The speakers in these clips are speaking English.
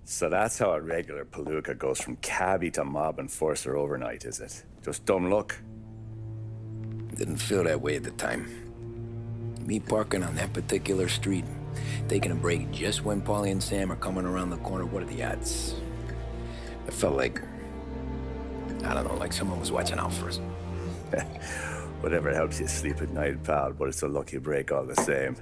So that's how a regular palooka goes from cabbie to mob enforcer overnight, is it? Just dumb luck? Didn't feel that way at the time. Me parking on that particular street, taking a break just when Paulie and Sam are coming around the corner, what are the odds? I felt like, I don't know, like someone was watching out for us. Whatever helps you sleep at night, pal, but it's a lucky break all the same.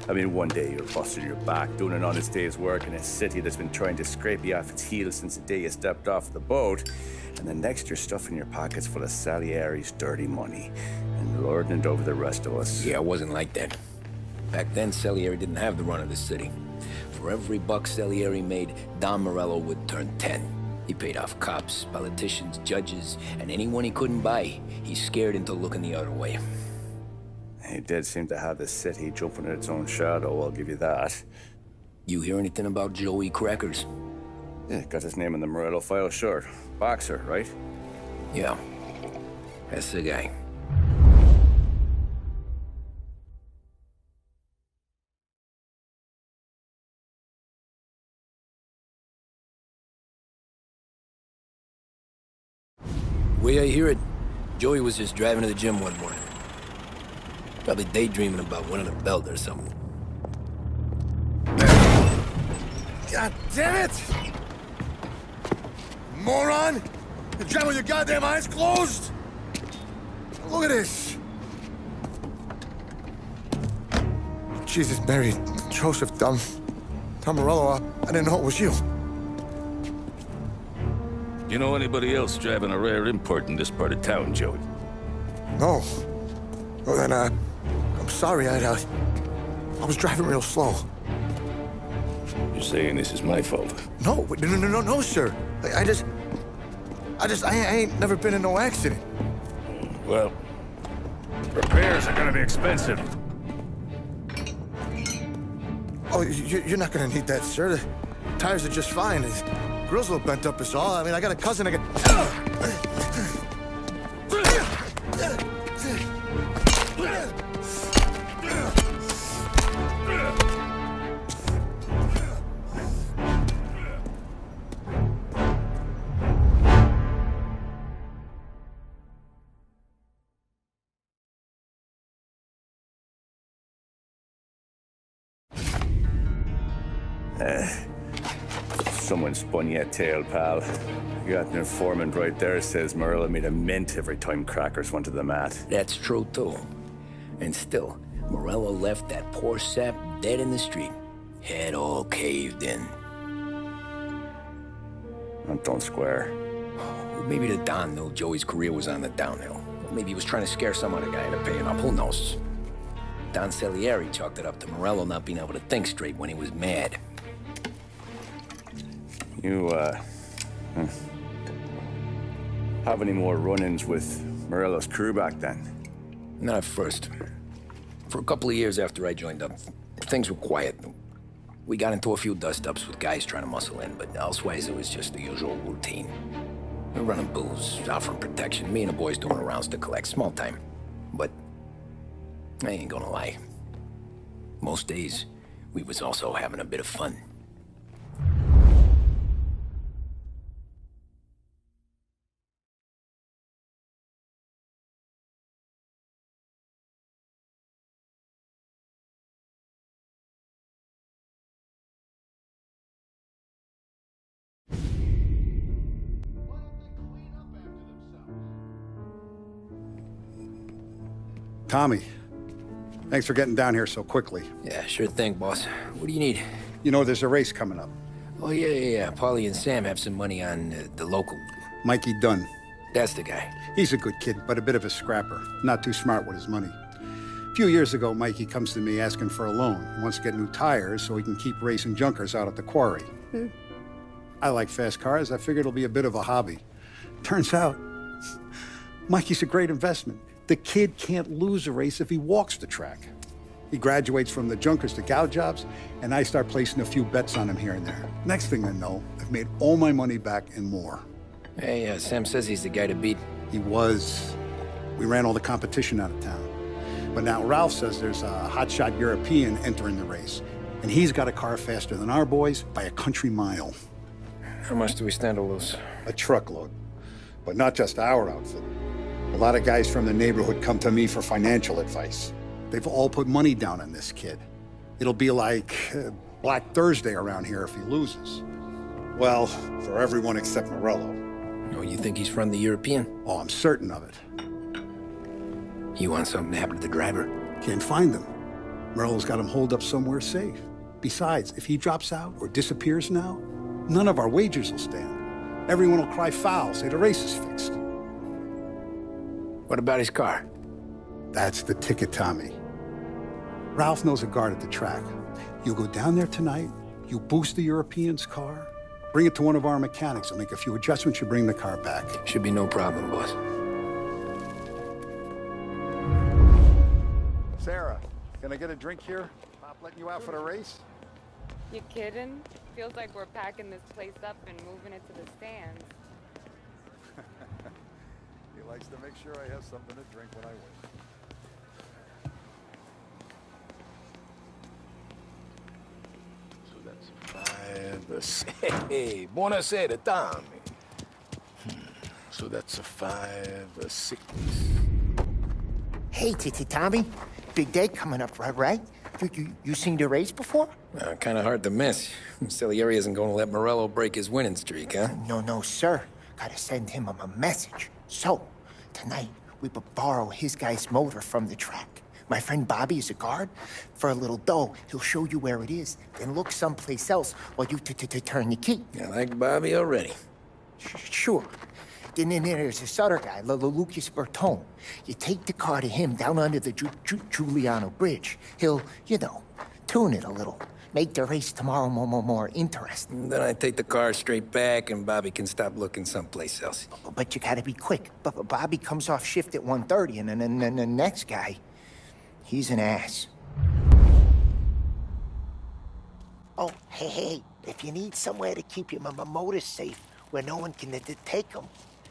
I mean, one day you're busting your back, doing an honest day's work in a city that's been trying to scrape you off its heels since the day you stepped off the boat, and the next you're stuffing your pockets full of Salieri's dirty money and lording it over the rest of us. Yeah, it wasn't like that. Back then, Salieri didn't have the run of the city. For every buck Salieri made, Don Morello would turn 10. He paid off cops, politicians, judges, and anyone he couldn't buy, he scared into looking the other way. He did seem to have the city jumping at its own shadow, I'll give you that. You hear anything about Joey Crackers? Yeah, got his name in the Morello file, sure. Boxer, right? Yeah, that's the guy. Way I hear it, Joey was just driving to the gym one morning. Probably daydreaming about winning a belt or something. God damn it! Moron! You're driving with your goddamn eyes closed! Look at this! Jesus, Mary, Joseph, Tom Morello, I didn't know it was you. You know anybody else driving a rare import in this part of town, Joey? No. Well then, I'm sorry, I was driving real slow. You're saying this is my fault? No, sir. I ain't never been in no accident. Well, repairs are gonna be expensive. Oh, you're not gonna need that, sir. The tires are just fine. The grill's a little bent up is all. I mean, I got a cousin that Someone spun you a tale, pal. You got an informant right there says Morello made a mint every time Crackers went to the mat. That's true, too. And still, Morello left that poor sap dead in the street. Head all caved in. Don't square. Well, maybe the Don knew Joey's career was on the downhill. Or maybe he was trying to scare some other guy into paying up. Who knows? Don Salieri chalked it up to Morello not being able to think straight when he was mad. You, have any more run-ins with Morello's crew back then? Not at first. For a couple of years after I joined up, things were quiet. We got into a few dust-ups with guys trying to muscle in, but elsewise it was just the usual routine. We were running booze, offering protection, me and the boys doing rounds to collect, small time. But I ain't gonna lie. Most days, we was also having a bit of fun. Tommy, thanks for getting down here so quickly. Yeah, sure thing, boss. What do you need? You know, there's a race coming up. Oh, yeah. Paulie and Sam have some money on the local. Mikey Dunn. That's the guy. He's a good kid, but a bit of a scrapper. Not too smart with his money. A few years ago, Mikey comes to me asking for a loan. He wants to get new tires so he can keep racing junkers out at the quarry. I like fast cars. I figured it'll be a bit of a hobby. Turns out, Mikey's a great investment. The kid can't lose a race if he walks the track. He graduates from the junkers to gal jobs, and I start placing a few bets on him here and there. Next thing I know, I've made all my money back and more. Hey, Sam says he's the guy to beat. He was. We ran all the competition out of town. But now Ralph says there's a hotshot European entering the race, and he's got a car faster than our boys by a country mile. How much do we stand to lose? A truckload. But not just our outfit. A lot of guys from the neighborhood come to me for financial advice. They've all put money down on this kid. It'll be like Black Thursday around here if he loses. Well, for everyone except Morello. Oh, you think he's from the European? Oh, I'm certain of it. You want something to happen to the driver? Can't find him. Morello's got him holed up somewhere safe. Besides, if he drops out or disappears now, none of our wagers will stand. Everyone will cry foul, say the race is fixed. What about his car? That's the ticket, Tommy. Ralph knows a guard at the track. You go down there tonight, you boost the European's car, bring it to one of our mechanics, and make a few adjustments, you bring the car back. Should be no problem, boss. Sarah, can I get a drink here? Pop letting you out for the race? You kidding? Feels like we're packing this place up and moving it to the stands. He likes to make sure I have something to drink when I win. So that's 5 or 6. Hey, buonasera, Tommy. So that's a 5 or 6. Hey, Tommy. Big day coming up, right? You seen the race before? Kind of hard to miss. Salieri isn't going to let Morello break his winning streak, huh? No, sir. Gotta send him a message. So, tonight, we borrow his guy's motor from the track. My friend Bobby is a guard. For a little dough, he'll show you where it is, then look someplace else while you turn the key. I like Bobby already. Sure. Then there's this other guy, Lucas Bertone. You take the car to him down under the Giuliano Bridge. He'll, tune it a little. Make the race tomorrow more interesting. Then I take the car straight back and Bobby can stop looking someplace else. But you gotta be quick. But Bobby comes off shift at 1:30, and then the next guy, he's an ass. Oh, hey, if you need somewhere to keep your motor safe where no one can take them,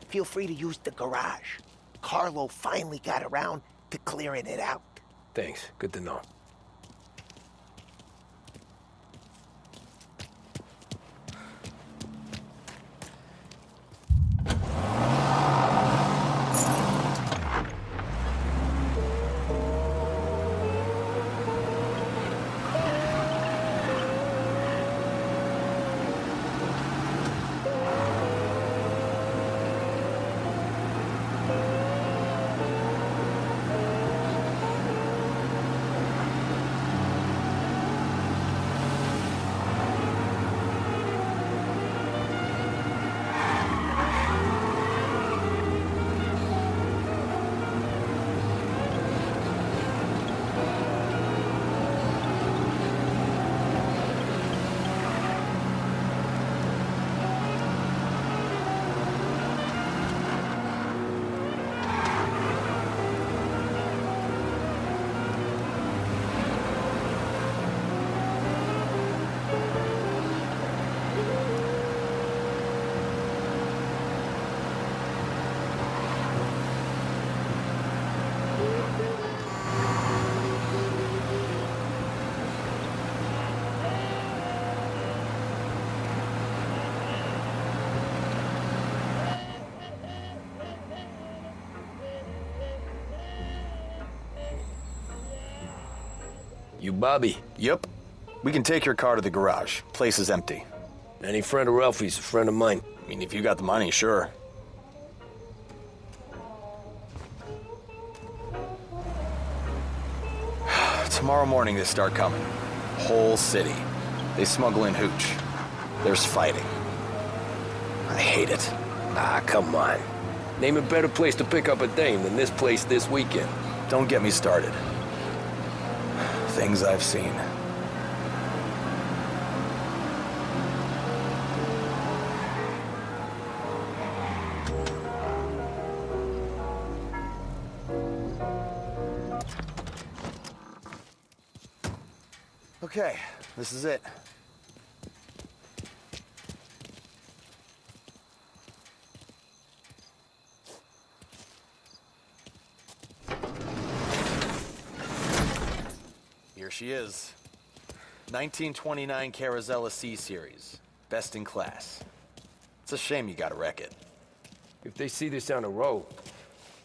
feel free to use the garage. Carlo finally got around to clearing it out. Thanks. Good to know. You Bobby? Yep. We can take your car to the garage. Place is empty. Any friend of Ralphie's a friend of mine. I mean, if you got the money, sure. Tomorrow morning they start coming. Whole city. They smuggle in hooch. There's fighting. I hate it. Ah, come on. Name a better place to pick up a dame than this place this weekend. Don't get me started. Things I've seen. Okay, this is it. Here she is. 1929 Carazella C-Series. Best in class. It's a shame you gotta wreck it. If they see this on the road,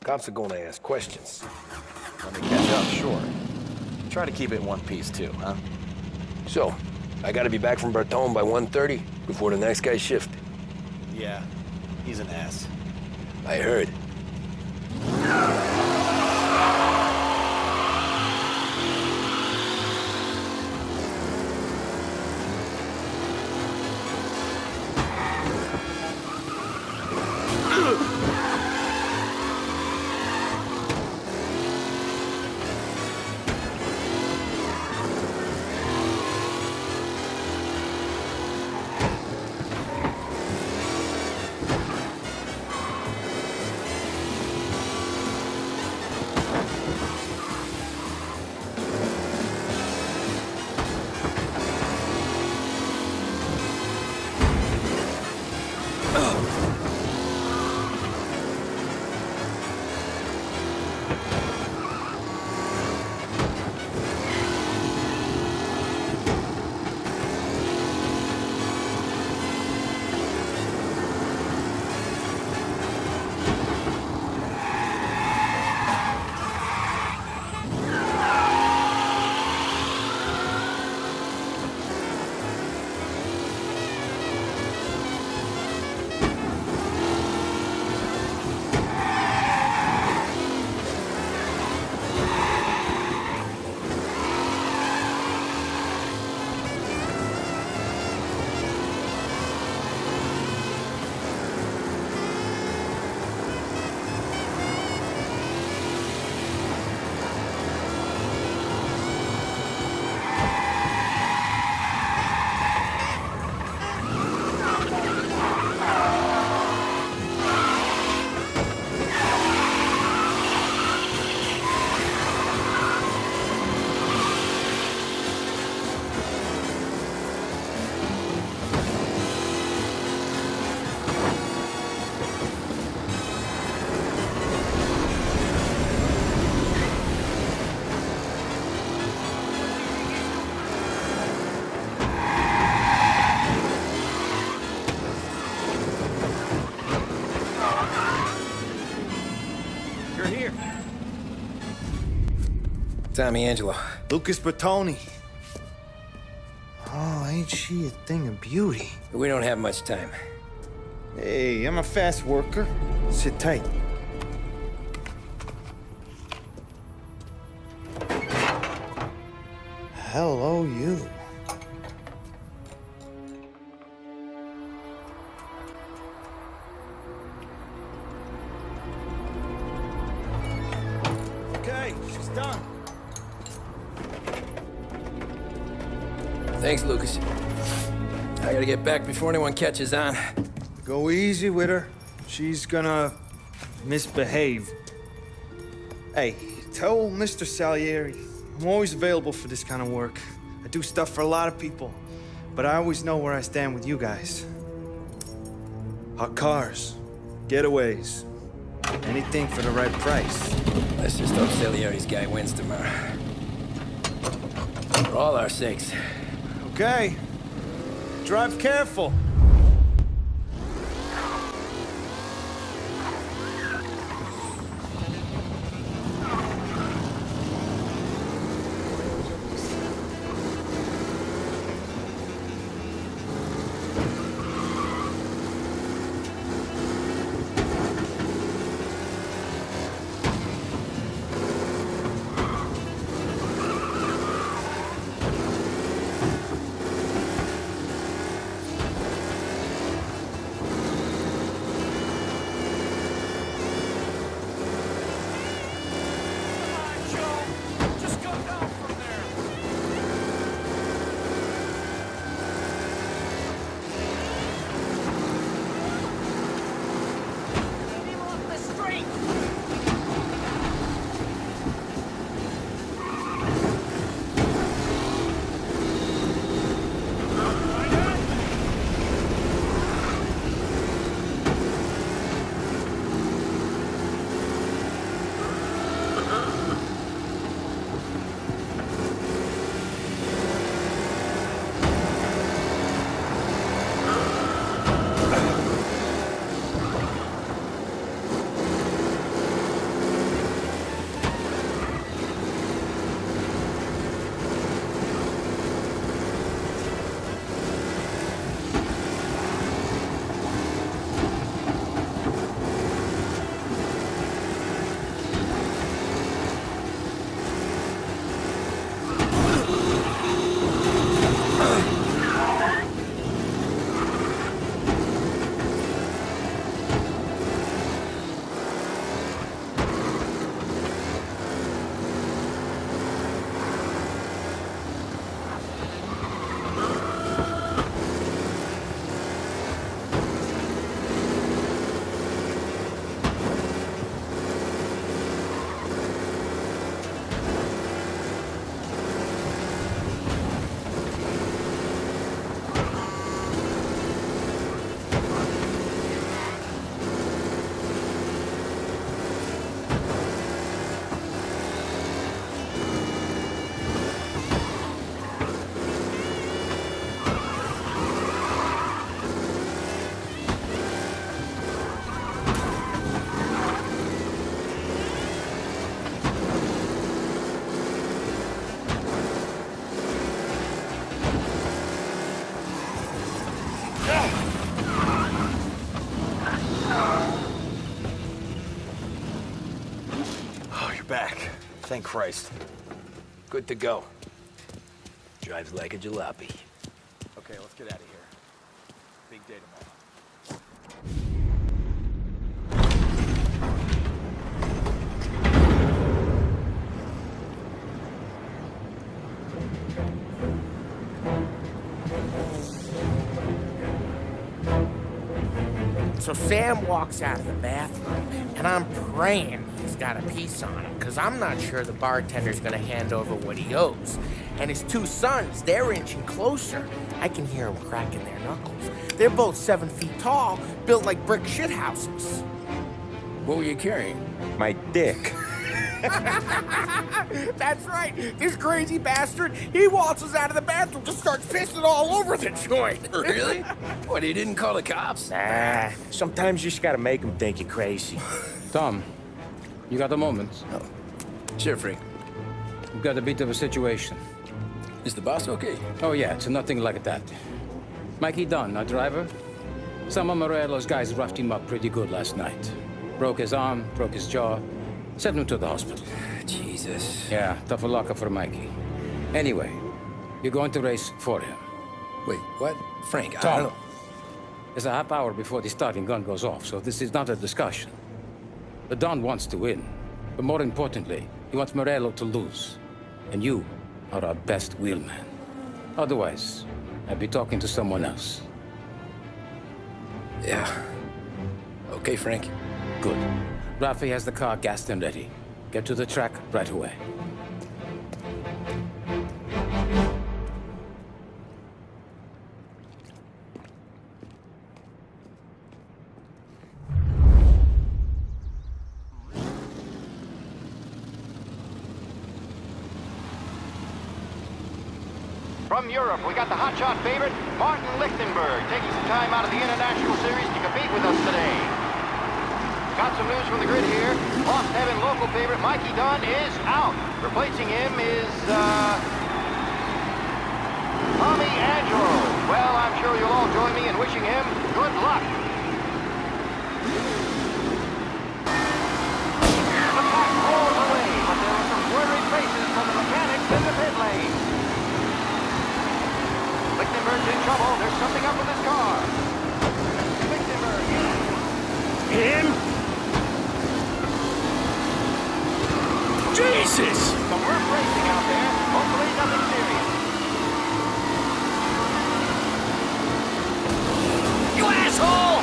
cops are gonna ask questions. When they catch up, sure. Try to keep it in one piece, too, huh? So, I gotta be back from Bertone by 1:30 before the next guy's shift. Yeah, he's an ass. I heard. Tommy Angelo. Lucas Bertoni. Oh, ain't she a thing of beauty? We don't have much time. Hey, I'm a fast worker. Sit tight. Hello, you. Okay, she's done. Thanks, Lucas. I gotta get back before anyone catches on. Go easy with her. She's gonna misbehave. Hey, tell Mr. Salieri I'm always available for this kind of work. I do stuff for a lot of people, but I always know where I stand with you guys. Hot cars, getaways, anything for the right price. Let's just hope Salieri's guy wins tomorrow. For all our sakes. Okay. Drive careful. Thank Christ. Good to go. Drives like a jalopy. Okay, let's get out of here. Big day tomorrow. So Sam walks out of the bathroom, and I'm praying he's got a piece on him, because I'm not sure the bartender's gonna hand over what he owes. And his two sons, they're inching closer. I can hear them cracking their knuckles. They're both 7 feet tall, built like brick shithouses. What were you carrying? My dick. That's right. This crazy bastard, he waltzes out of the bathroom, just starts pissing all over the joint. Really? What, he didn't call the cops? Nah, sometimes you just gotta make them think you're crazy. Tom, you got a moment? No. Sure, Frank. We've got a bit of a situation. Is the boss okay? Oh yeah, it's nothing like that. Mikey Dunn, our driver. Some of Morello's guys roughed him up pretty good last night. Broke his arm, broke his jaw. Sent him to the hospital. Jesus. Yeah, tough luck for Mikey. Anyway, you're going to race for him. Wait, what? Frank, I Tom, don't... there's a half hour before the starting gun goes off, so this is not a discussion. The Don wants to win, but more importantly, he wants Morello to lose. And you are our best wheelman. Otherwise, I'd be talking to someone else. Yeah. Okay, Frank. Good. Rafi has the car gassed and ready. Get to the track right away. From Europe, we got the hotshot favorite, Martin Lichtenberg, taking some time out of the International Series to compete with us today. Got some news from the grid here. Lost Heaven local favorite Mikey Dunn is out. Replacing him is, Tommy Angelo. Well, I'm sure you'll all join me in wishing him good luck. The pack rolls away, but there are some worried faces from the mechanics in the pit lane. Lichtenberg's in trouble. There's something up with his car. Lichtenberg. Him? Jesus! Some rough racing out there. Hopefully nothing serious. You asshole!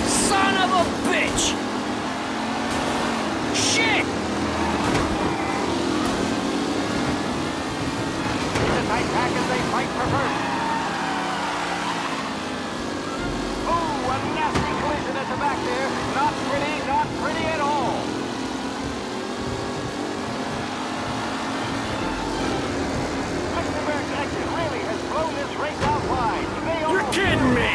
Son of a bitch! Shit! It's a tight pack as they fight for first. A nasty collision at the back there. Not pretty at all. Lichtenberg's exit really has blown this race out wide. You're kidding me!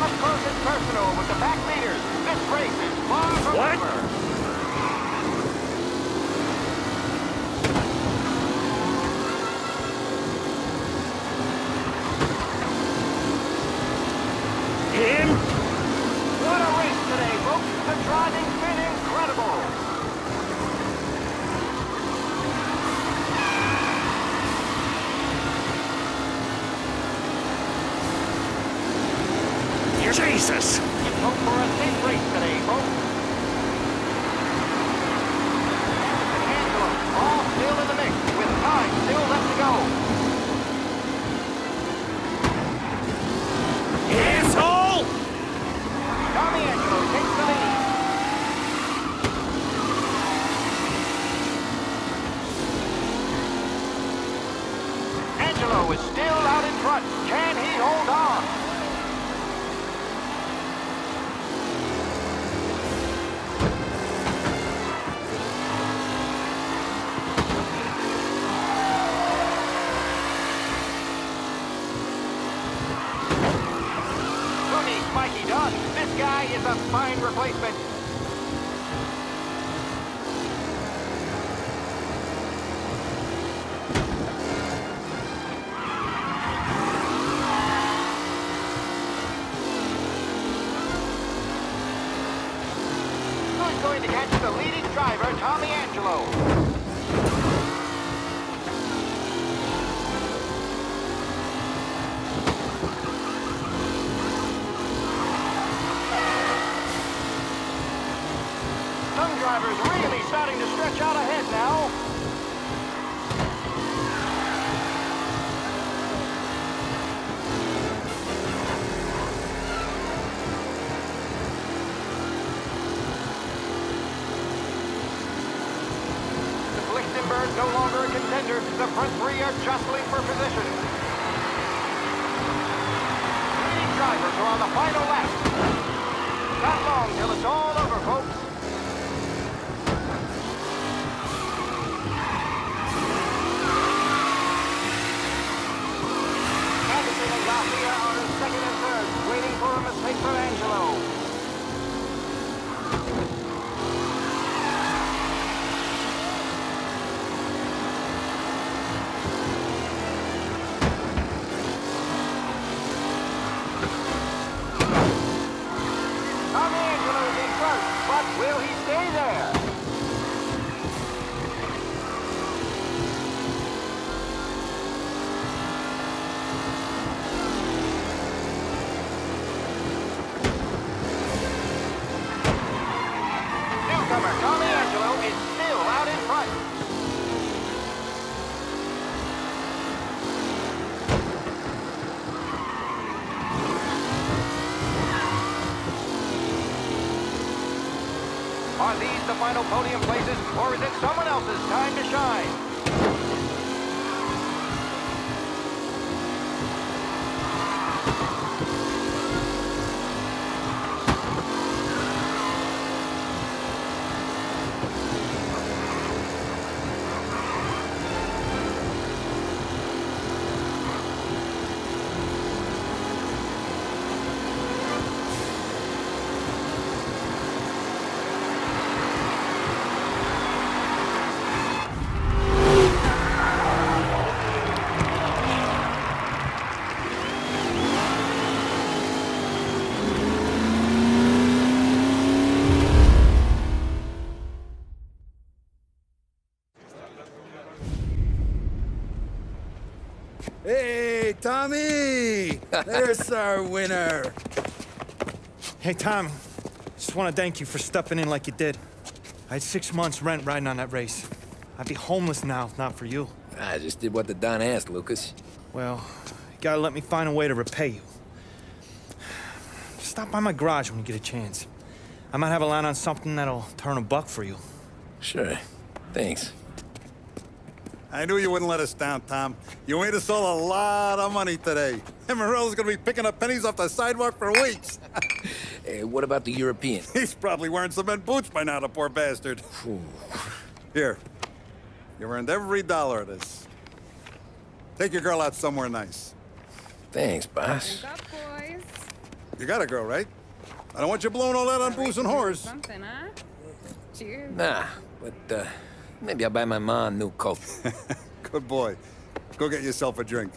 Up close and personal with the back leaders. This race is far from over. Him? What a race today, folks. The driving's been incredible. Jesus! Hope for a safe race today, folks. And Angelo, all still in the mix, with time still left to go. Asshole! Tommy Angelo takes the lead. Angelo is still out in front. Can he hold on? Mikey Dunn. This guy is a fine replacement. jostling for position. Three drivers are on the final lap. Not long till it's all over, folks. Anderson and Mafia are in second and third, waiting for a mistake from Angelo. Tommy Angelo is in front, but will he stay there? Newcomer Tommy Angelo is still out in front. Are these the final podium places, or is it someone else's time to shine? Hey, Tommy! There's our winner. Hey, Tom. Just want to thank you for stepping in like you did. I had 6 months rent riding on that race. I'd be homeless now if not for you. I just did what the Don asked, Lucas. Well, you gotta let me find a way to repay you. Stop by my garage when you get a chance. I might have a line on something that'll turn a buck for you. Sure. Thanks. I knew you wouldn't let us down, Tom. You made us all a lot of money today. And Morello's gonna be picking up pennies off the sidewalk for weeks. Hey, what about the European? He's probably wearing cement boots by now, the poor bastard. Here. You earned every dollar of this. Take your girl out somewhere nice. Thanks, boss. Drink up, boys. You got a girl, right? I don't want you blowing all that on booze and whores. Something, huh? Cheers. Nah, but, maybe I'll buy my mom a new coat. Good boy. Go get yourself a drink.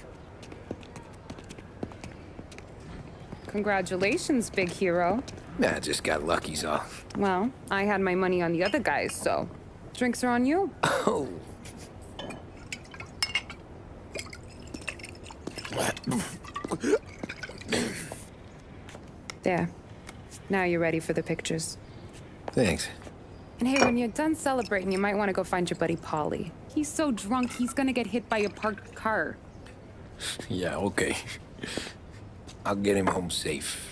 Congratulations, big hero. Nah, I just got lucky's all. Well, I had my money on the other guys, so drinks are on you. Oh. There. Now you're ready for the pictures. Thanks. And hey, when you're done celebrating, you might want to go find your buddy Paulie. He's so drunk, he's gonna get hit by a parked car. Yeah, okay. I'll get him home safe.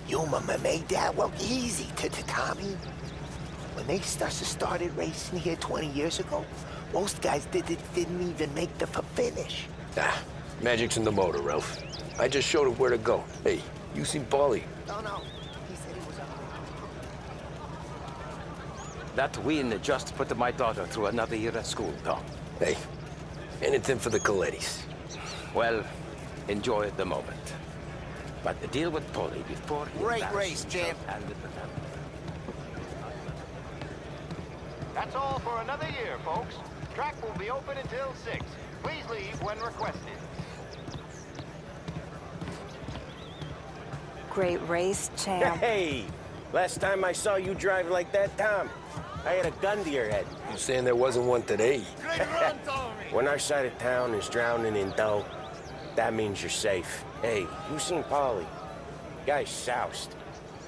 You made that look easy to Tommy. When they started racing here 20 years ago, most guys didn't even make the finish. Ah, magic's in the motor, Ralph. I just showed it where to go. Hey, you seen Paulie? No. He said he was on. That win just put my daughter through another year at school, Tom. Hey, anything for the Colettis. Well, enjoy the moment. But the deal with Paulie before he Great embarrasses race, champ. himself and the family. That's all for another year, folks. Track will be open until 6. Please leave when requested. Great race, champ. Hey! Last time I saw you drive like that, Tom, I had a gun to your head. You saying there wasn't one today? Great run, Tommy! When our side of town is drowning in dough, that means you're safe. Hey, you seen Paulie? Guy's soused.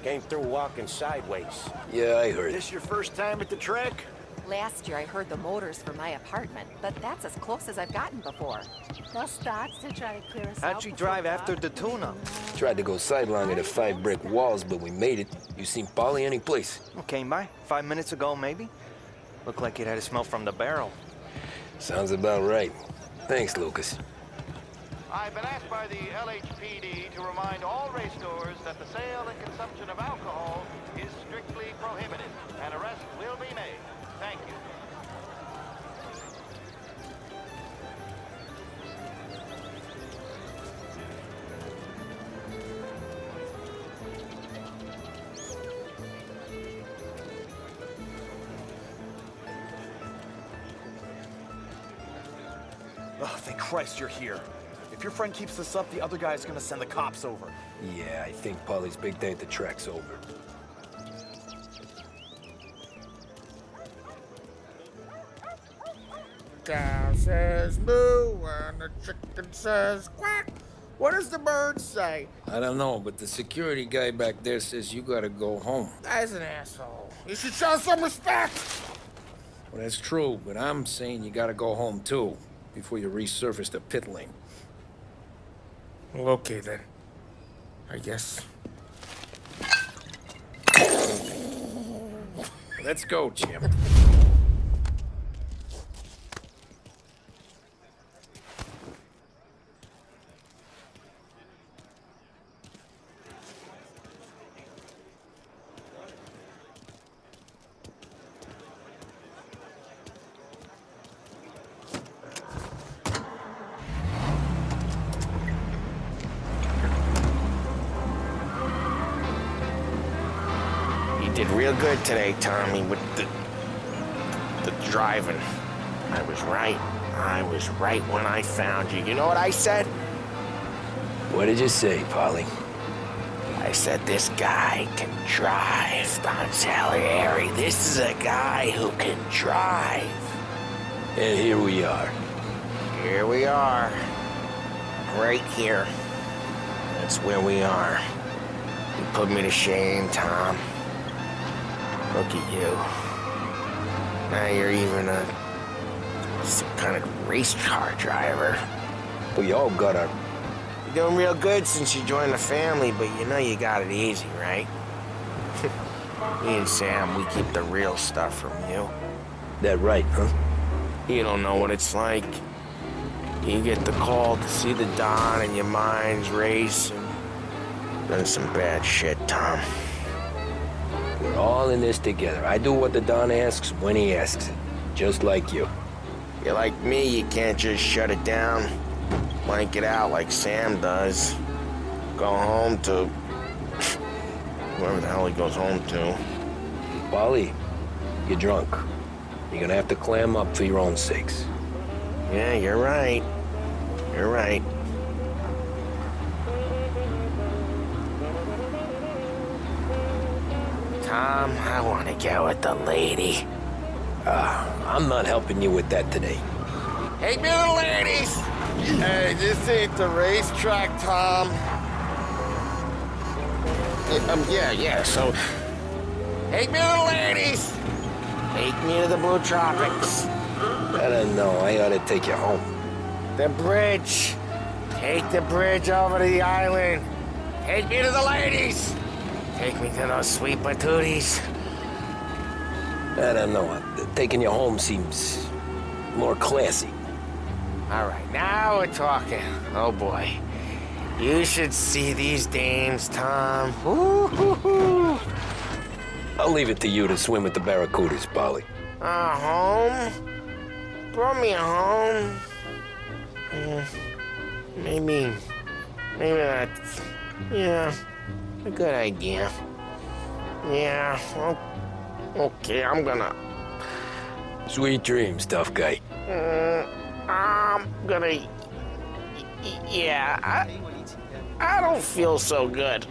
Came through walking sideways. Yeah, I heard. This your first time at the track? Last year I heard the motors from my apartment, but that's as close as I've gotten before. They'll start to try to clear us out. How'd you drive after the tuna? Tried to go sidelong at the 5 brick walls, but we made it. You seen Polly any place? Came by 5 minutes ago, maybe. Looked like it had a smell from the barrel. Sounds about right. Thanks, Lucas. I've been asked by the LHPD to remind all race stores that the sale and consumption of alcohol is strictly prohibited. An arrest will be made. Thank you. Oh, thank Christ you're here. If your friend keeps this up, the other guy's gonna send the cops over. Yeah, I think Polly's big day at the track's over. Cow says moo and the chicken says quack. What does the bird say? I don't know, but the security guy back there says you gotta go home. Guy's an asshole. You should show some respect. Well, that's true, but I'm saying you gotta go home too, before you resurface the pit lane. Well, okay then. I guess. Let's go, Jim. Did real good today, Tommy, with the driving. I was right. I was right when I found you. You know what I said? What did you say, Polly? I said this guy can drive, Don Salieri. This is a guy who can drive. And here we are. Here we are. Right here. That's where we are. You put me to shame, Tom. Look at you. Now you're even some kind of race car driver. We all got our... You're doing real good since you joined the family, but you know you got it easy, right? Me and Sam, we keep the real stuff from you. That right, huh? You don't know what it's like. You get the call to see the Don and your mind's racing. Done some bad shit, Tom. We're all in this together. I do what the Don asks when he asks it. Just like you. You're like me, you can't just shut it down. Blank it out like Sam does. Go home to... whoever the hell he goes home to. Polly, you're drunk. You're gonna have to clam up for your own sakes. Yeah, you're right. You're right. Tom, I want to go with the lady. I'm not helping you with that today. Hey, me the ladies! Hey, this ain't the racetrack, Tom. Yeah, so... Take me to the ladies! Take me to the Blue Tropics. I don't know. I ought to take you home. The bridge. Take the bridge over to the island. Take me to the ladies. Take me to those sweet patooties. I don't know. Taking you home seems more classy. All right, now we're talking. Oh, boy. You should see these dames, Tom. Ooh. I'll leave it to you to swim with the barracudas, Polly. Home? Brought me home. Maybe that's... Yeah, a good idea. Yeah, okay, I'm gonna... Sweet dreams, tough guy. I'm gonna... Yeah, I don't feel so good.